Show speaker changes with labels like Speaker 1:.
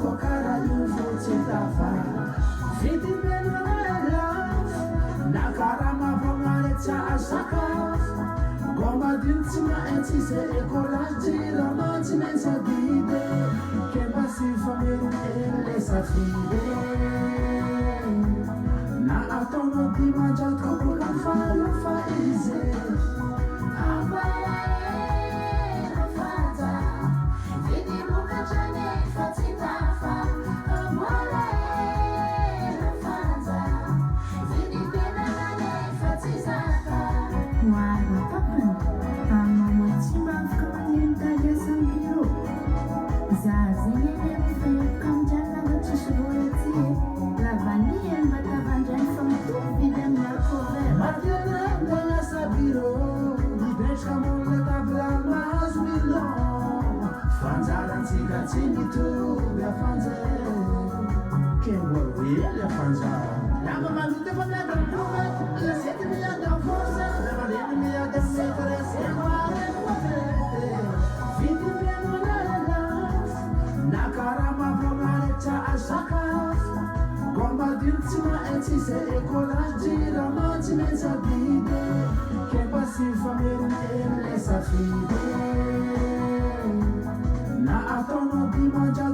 Speaker 1: koa kara io fotsy tafa fitipelonela na kara mavamalitsa sakafo gomadilo tsy maintsy ze ekolazy ramantsy maintsy adide kemba sy fameroteny le safide na ataonao dimanjato boka falofa izy se ekolazy ramantsy maintsy adide kemba sy fameroteny le safide na ataonao dimanjato